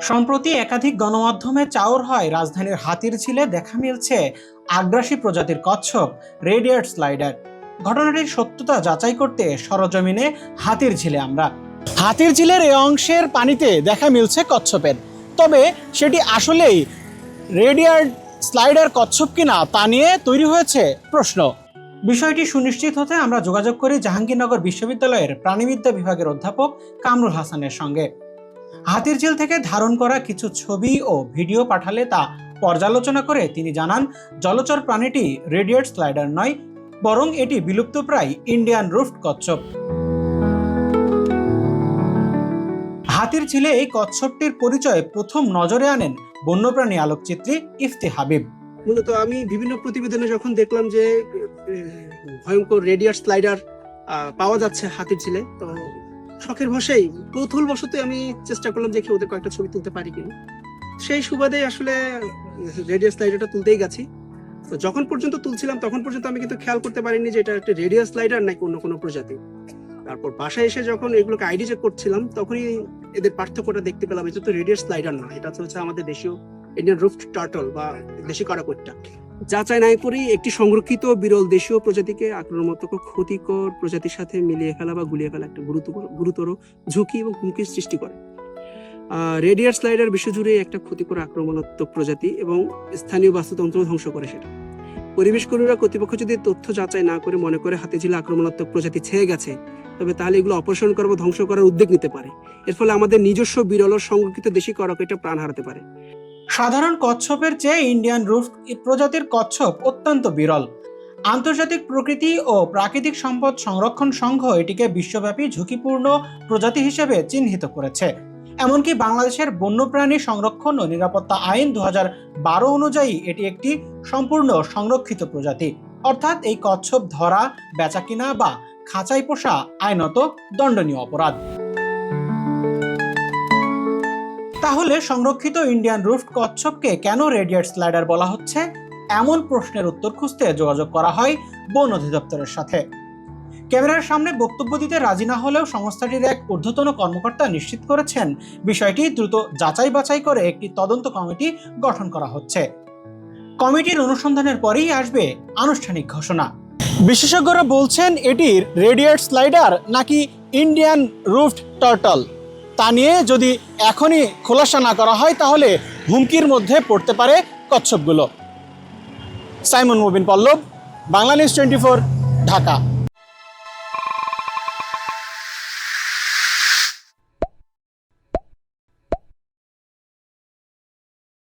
সম্প্রতি একাধিক গণমাধ্যমে চাউর হয় রাজধানীর হাতিরঝিলে দেখা মিলছে আগ্রাসী প্রজাতির কচ্ছপ রেড ইয়ার্ড স্লাইডার। ঘটনাটির সত্যতা যাচাই করতে সরজমিনে হাতিরঝিলে আমরা। হাতিরঝিলের এই অংশের পানিতে দেখা মিলছে কচ্ছপের, তবে সেটি আসলেই রেড ইয়ার্ড স্লাইডার কচ্ছপ কিনা তা নিয়ে তৈরি হয়েছে প্রশ্ন। বিষয়টি সুনিশ্চিত হতে আমরা যোগাযোগ করি জাহাঙ্গীরনগর বিশ্ববিদ্যালয়ের প্রাণীবিদ্যা বিভাগের অধ্যাপক কামরুল হাসানের সঙ্গে। হাতিরঝিল থেকে ধারণ করা কিছু ছবি ও ভিডিও পাঠালে তা পর্যালোচনা করে তিনি জানান, জলচর প্রাণীটি রেড ইয়ার্ড স্লাইডার নয়, বরং এটি বিলুপ্তপ্রায় ইন্ডিয়ান রুফড কচ্ছপ। হাতিরঝিলে এই কচ্ছপটির পরিচয় প্রথম নজরে আনেন বন্যপ্রাণী আলোকচিত্রী ইফতি হাবিব। মূলত আমি বিভিন্ন প্রতিবেদনে যখন দেখলাম যে ভয়ঙ্কর রেড ইয়ার্ড স্লাইডার পাওয়া যাচ্ছে হাতিরঝিলে, তো শখের বশেই কৌতূহল বশত আমি চেষ্টা করলাম যে ওদের কয়েকটা ছবি তুলতে পারি কিনা। সেই সুবাদে আসলে রেড ইয়ার্ড স্লাইডারটা তুলতেই গেছি। তো যখন পর্যন্ত তুলছিলাম তখন পর্যন্ত আমি কিন্তু খেয়াল করতে পারিনি যে এটা একটা রেড ইয়ার্ড স্লাইডার নাকি অন্য কোনো প্রজাতি। তারপর বাসায় এসে যখন এগুলোকে আইডি চেক করছিলাম তখনই এদের পার্থক্যটা দেখতে পেলাম। এটা তো রেড ইয়ার্ড স্লাইডার না, এটা হচ্ছে আমাদের দেশীয় ইন্ডিয়ান রুফড টার্টল বা দেশি কড়াকট্টা। যাচাই নাই করেই একটি সংরক্ষিত বিরল দেশীয় প্রজাতিকে আক্রমণাত্মক ক্ষতিকর প্রজাতির সাথে মিলিয়ে ফেলা বা গুলিয়ে ফেলা একটা গুরুতর ঝুঁকি এবং হুমকির সৃষ্টি করে। রেড ইয়ার্ড স্লাইডার বিশ্বজুড়ে একটা ক্ষতিকর আক্রমণাত্মক প্রজাতি এবং স্থানীয় বাস্তুতন্ত্র ধ্বংস করে সেটা। পরিবেশ কর্মীরা কর্তৃপক্ষ যদি তথ্য যাচাই না করে মনে করে হাতিঝিলে আক্রমণাত্মক প্রজাতি ছেয়ে গেছে, তবে তাহলে এগুলো অপসারণ করা বা ধ্বংস করার উদ্যোগ নিতে পারে। এর ফলে আমাদের নিজস্ব বিরল সংরক্ষিত দেশি কড়াকট্টা প্রাণ হারাতে পারে। সাধারণ কচ্ছপের চেয়ে ইন্ডিয়ান রুফড প্রজাতির কচ্ছপ অত্যন্ত বিরল। আন্তর্জাতিক প্রকৃতি ও প্রাকৃতিক সম্পদ সংরক্ষণ সংঘ এটিকে বিশ্বব্যাপী ঝুঁকিপূর্ণ প্রজাতি হিসেবে চিহ্নিত করেছে। এমনকি বাংলাদেশের বন্যপ্রাণী সংরক্ষণ ও নিরাপত্তা আইন 2012 অনুযায়ী এটি একটি সম্পূর্ণ সংরক্ষিত প্রজাতি, অর্থাৎ এই কচ্ছপ ধরা, বেচাকিনা বা খাঁচায় পোষা আইনত দণ্ডনীয় অপরাধ। তাহলে সংরক্ষিত ইন্ডিয়ান রুফড কচ্ছপকে কেন রেড ইয়ার্ড স্লাইডার বলা হচ্ছে, এমন প্রশ্নের উত্তর খুঁজতে যোগাযোগ করা হয় বন অধিদপ্তরের সাথে। ক্যামেরার সামনে বক্তব্য দিতে রাজি না হলেও সংস্থাটির এক ঊর্ধ্বতন কর্মকর্তা নিশ্চিত করেছেন বিষয়টি দ্রুত যাচাই বাছাই করে একটি তদন্ত কমিটি গঠন করা হচ্ছে। কমিটির অনুসন্ধানের পরেই আসবে আনুষ্ঠানিক ঘোষণা। বিশেষজ্ঞরা বলছেন এটি রেড ইয়ার্ড স্লাইডার নাকি ইন্ডিয়ান রুফড টার্টল তা নিয়ে যদি এখনই খোলাসা না করা হয় তাহলে হুমকির মধ্যে পড়তে পারে কচ্ছপগুলো। সাইমন মুবিন পল্লব, বাংলা নিউজ 24, ঢাকা।